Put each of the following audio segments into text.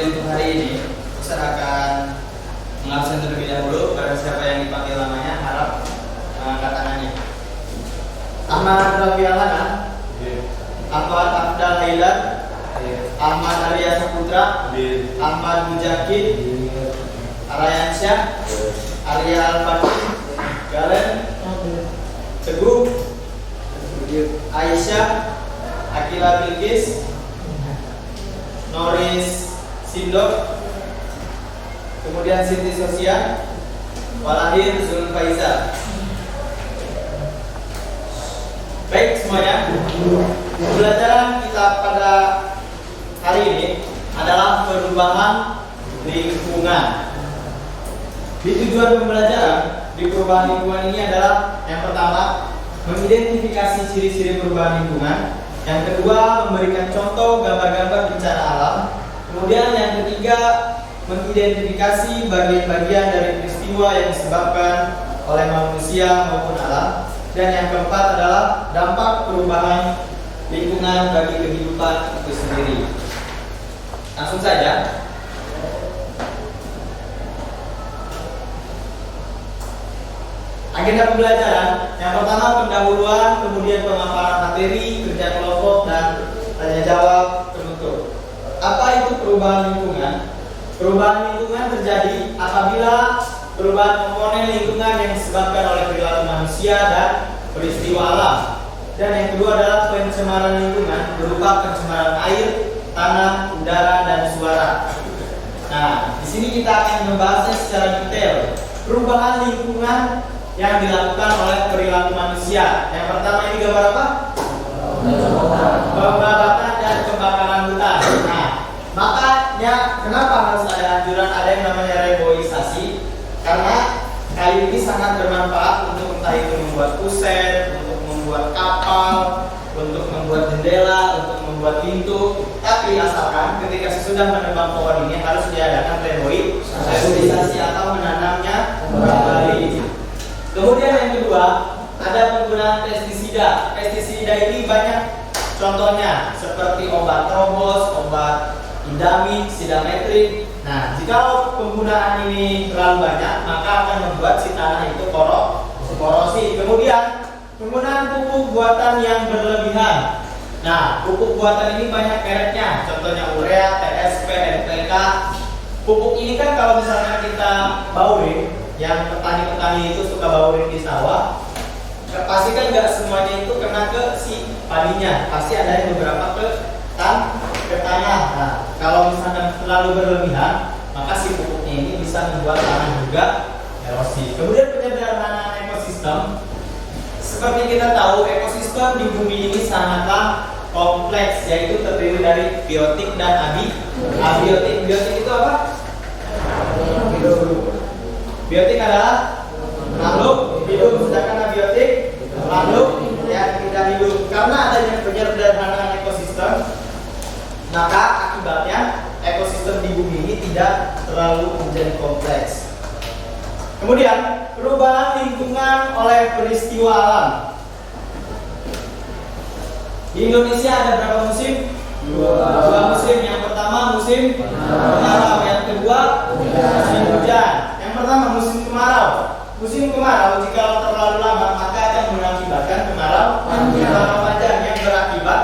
materi untuk hari ini, Ustaz akan mengabsen terlebih dahulu. Pada siapa yang dipanggil namanya, harap angkat tangannya. Ahmad Rafi Alana, Ahmad Afdal Hailan, Ahmad Arya Saputra, Ahmad Mujahid, Arayansyah, Arya Al-Fatih, Galen, Teguh, Aisyah, Akila Bilqis, Noris Sindok, kemudian Siti Sosial, Walahir Zulfaiza. Baik semuanya, pembelajaran kita pada hari ini adalah perubahan lingkungan. Di tujuan pembelajaran di perubahan lingkungan ini adalah yang pertama, mengidentifikasi ciri-ciri perubahan lingkungan. Yang kedua, memberikan contoh gambar-gambar bencana alam. Kemudian yang ketiga, mengidentifikasi bagian-bagian dari peristiwa yang disebabkan oleh manusia maupun alam. Dan yang keempat adalah dampak perubahan lingkungan bagi kehidupan itu sendiri. Langsung saja. Agenda pembelajaran, yang pertama pendahuluan, kemudian pemaparan materi, kerja kelompok, dan tanya jawab penutup. Apa itu perubahan lingkungan? Perubahan lingkungan terjadi apabila perubahan komponen lingkungan yang disebabkan oleh perilaku manusia dan peristiwa alam. Dan yang kedua adalah pencemaran lingkungan berupa pencemaran air, tanah, udara, dan suara. Nah, di sini kita akan membahasnya secara detail. Perubahan lingkungan yang dilakukan oleh perilaku manusia. Yang pertama ini gambar apa? Pembakaran dan kebakaran hutan. Nah, makanya kenapa harus ada anjuran ada yang namanya reboisasi? Karena kayu ini sangat bermanfaat untuk entah itu membuat kusen, untuk membuat kapal, untuk membuat jendela, untuk membuat pintu. Tapi asalkan ketika sesudah menebang pohon ini harus diadakan reboisasi atau menanamnya kembali. Kemudian yang kedua, ada penggunaan pestisida. Pestisida ini banyak contohnya seperti obat trobos, obat indamid, sidametrik. Nah, jika penggunaan ini terlalu banyak, maka akan membuat si tanah itu korosi. Kemudian penggunaan pupuk buatan yang berlebihan. Nah, pupuk buatan ini banyak mereknya, contohnya urea, TSP, NPK. Pupuk ini kan kalau misalnya kita baurin, yang petani-petani itu suka baurin di sawah, pasti kan nggak semuanya itu kena ke si padinya, pasti ada yang beberapa ke tanah. Nah, kalau misalkan terlalu berlebihan, maka si pupuknya ini bisa membuat tanah juga erosi. Kemudian penyederhanaan ekosistem. Seperti kita tahu, ekosistem di bumi ini sangatlah kompleks, yaitu terdiri dari biotik dan abiotik. Biotik itu apa? Biotik adalah makhluk hidup, sedangkan abiotik makhluk yang tidak hidup. Karena adanya penyederhanaan ekosistem, maka akibatnya ekosistem di bumi ini tidak terlalu menjadi kompleks. Kemudian perubahan lingkungan oleh peristiwa alam. Di Indonesia ada berapa musim? Dua musim. Yang pertama musim kemarau, yang kedua musim hujan. Yang pertama musim kemarau. Musim kemarau jika terlalu lama maka akan mengakibatkan kemarau panjang yang berakibat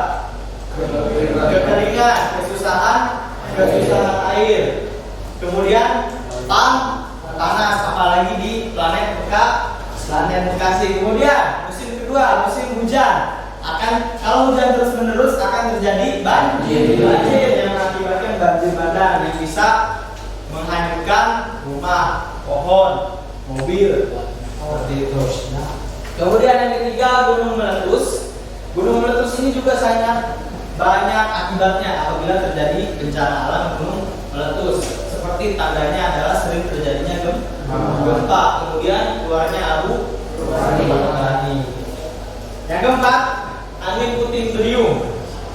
kekeringan, kesusahan air. Kemudian panas, apalagi di planet Bekasi. Kemudian musim kedua, musim hujan. Kalau hujan terus menerus akan terjadi banjir yang mengakibatkan banjir bandang yang bisa menghanyutkan rumah, pohon, mobil, seperti itu. Kemudian yang ketiga, gunung meletus. Gunung meletus ini juga sangat banyak akibatnya apabila terjadi bencana alam gunung meletus. Seperti tandanya adalah sering terjadinya gempa, kemudian keluarnya abu vulkanik. Yang keempat, angin puting beliung.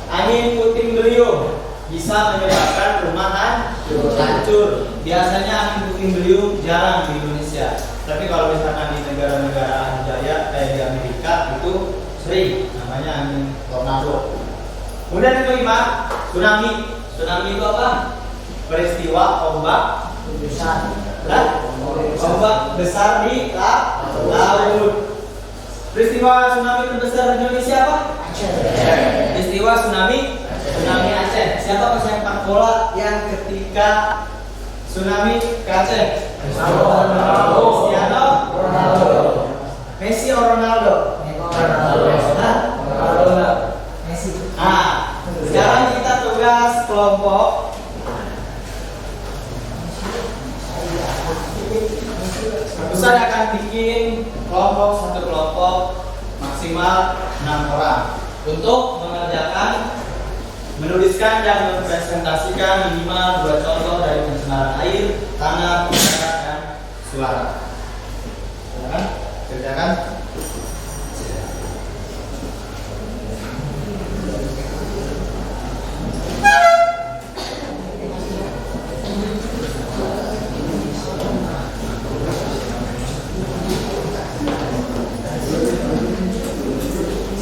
Angin puting beliung bisa menyebabkan rumah hancur. Biasanya angin puting beliung jarang di Indonesia, tapi kalau misalkan di negara-negara adidaya kayak di Amerika itu sering, namanya angin tornado. Kemudian yang kelima, tsunami. Tsunami itu apa? peristiwa ombak besar. Ombak besar di laut. Peristiwa tsunami terbesar di Indonesia apa? Aceh. Peristiwa tsunami Aceh. Siapa pesepak bola yang ketika tsunami ke Aceh? Cristiano Ronaldo. Messi atau Ronaldo? Messi. Nah, sekarang kita tugas kelompok. Ustaz akan bikin satu kelompok maksimal 6 orang untuk mengerjakan menuliskan dan mempresentasikan minimal 2 contoh dari pencemaran air, tanah, udara, dan suara. Kerjakan.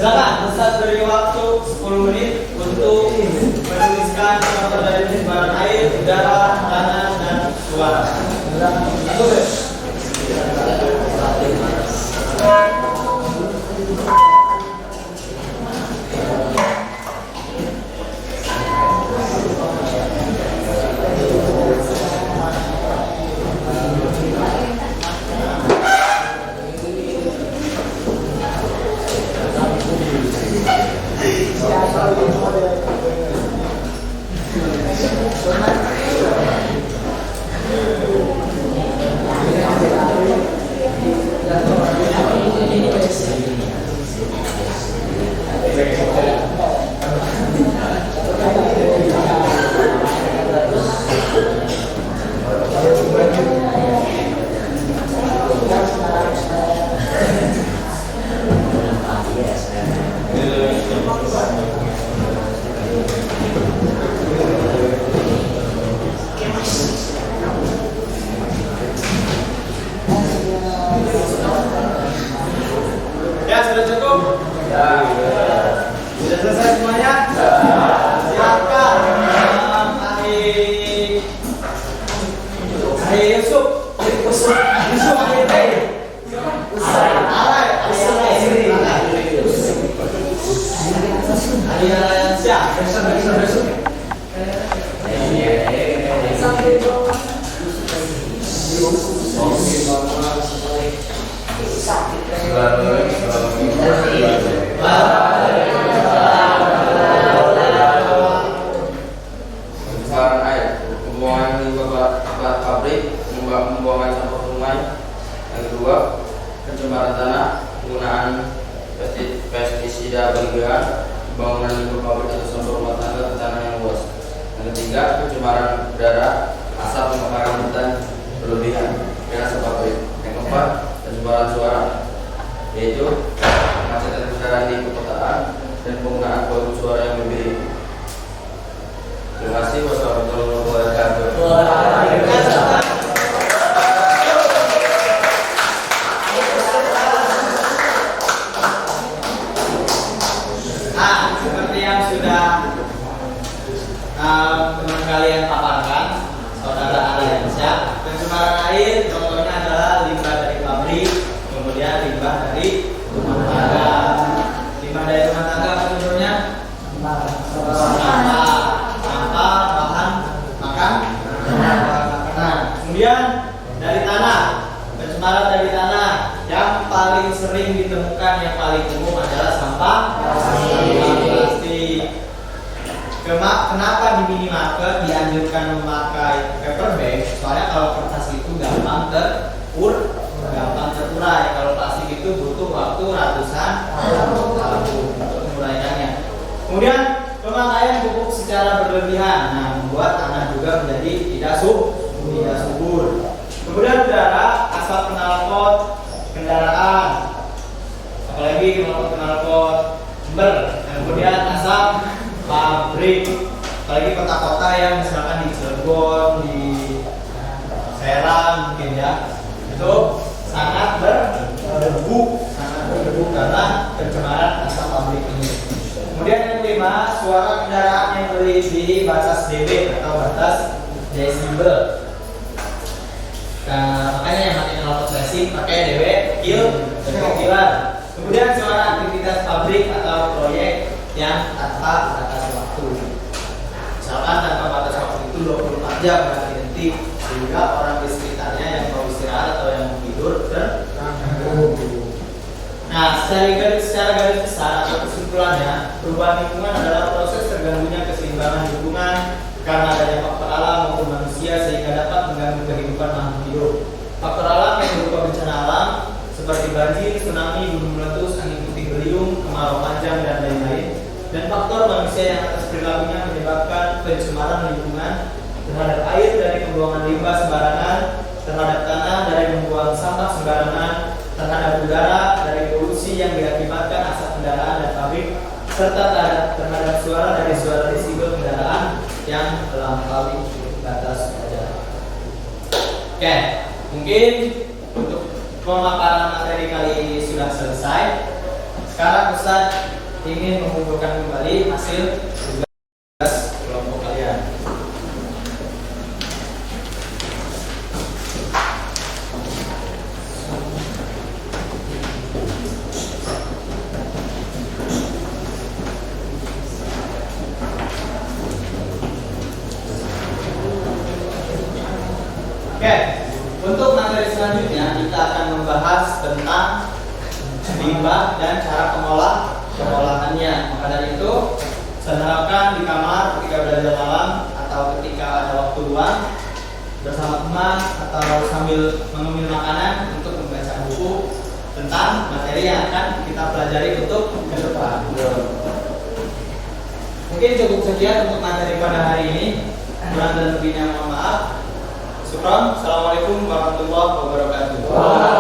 Silakan, Ustaz beri waktu 10 menit untuk menuliskan contoh dari pencemaran air, udara, tanah, dan suara. Ya, sudah cukup? Ya. Sudah selesai semuanya? Ya. Silakan. Ayo Yusuf. Yusuf ayo. Pencemaran air, pembuangan limbah pabrik, pembuangan sampah sungai. Yang kedua, pencemaran tanah, penggunaan pestisida berlebihan, pembangunan limbah pabrik atau sampah rumah tangga ke tanah yang luas. Yang ketiga, pencemaran udara, asap pembakaran hutan berlebihan, asap pabrik. Yang keempat, pencemaran suara, yaitu kemacetan kendaraan di perkotaan dan penggunaan volume suara yang lebih. Terima kasih. Wassalamualaikum warahmatullahi wabarakatuh. Seperti yang sudah teman kalian paparkan, saudara Aryansyah, pencemaran air contohnya adalah limbah dari pabrik, kemudian limbah dari rumah tangga. Limbah dari rumah tangga apa contohnya? Sampah, bahan makan, makanan. Kemudian dari tanah, pencemaran dari tanah yang paling sering ditemukan, yang paling umum adalah sampah plastik. Kenapa di minimarket dianjurkan memakai paper bag? Soalnya kalau kertas itu gampang terurai. Kalau plastik itu butuh waktu ratusan tahun untuk menguraikannya. Kemudian pemakaian pupuk secara berlebihan, membuat tanah juga menjadi tidak subur. Kemudian udara, asap knalpot kendaraan, apalagi knalpot ember. Kemudian asap pabrik, apalagi kota-kota yang misalkan di Cilegon, di Serang mungkin ya, itu sangat berdebu karena pencemaran asap pabrik ini. Kemudian yang kelima, suara kendaraan yang melebihi batas dB atau batas desibel. Nah, makanya yang pakai knalpot racing pakai dW kil kilogram. Kemudian suara aktivitas pabrik atau proyek yang tanpa batas waktu. Misalkan tanpa batas waktu itu 24 jam berarti sehingga orang di sekitarnya yang mau istirahat atau yang mau tidur terganggu. Nah, secara garis besar atau kesimpulannya, perubahan lingkungan adalah proses terganggunya keseimbangan lingkungan karena adanya faktor alam maupun manusia sehingga dapat mengganggu kehidupan makhluk hidup. Faktor alam yang berupa bencana alam seperti banjir, tsunami, gunung meletus, angin puting beliung, kemarau panjang dan lain-lain. Dan faktor manusia yang atas perilakunya menyebabkan pencemaran lingkungan terhadap air dari pembuangan limbah sembarangan, terhadap tanah dari membuang sampah sembarangan, terhadap udara dari polusi yang diakibatkan asap kendaraan dan pabrik, serta terhadap suara dari suara desibel kendaraan yang melampaui batas wajar. Oke, mungkin untuk pemaparan materi kali ini sudah selesai. Sekarang Ustaz ingin mengumpulkan kembali hasil tugas kelompok kalian. Oke, untuk materi selanjutnya kita akan membahas tentang limbah dan cara pengolahannya. Maka dari itu, saya harapkan di kamar ketika belajar malam atau ketika ada waktu luang bersama teman atau sambil mengemil makanan untuk membaca buku tentang materi yang akan kita pelajari untuk ke depan. Mungkin cukup sekian untuk materi pada hari ini. Kurang dan lebihnya mohon maaf. Syukron. Assalamualaikum warahmatullahi wabarakatuh.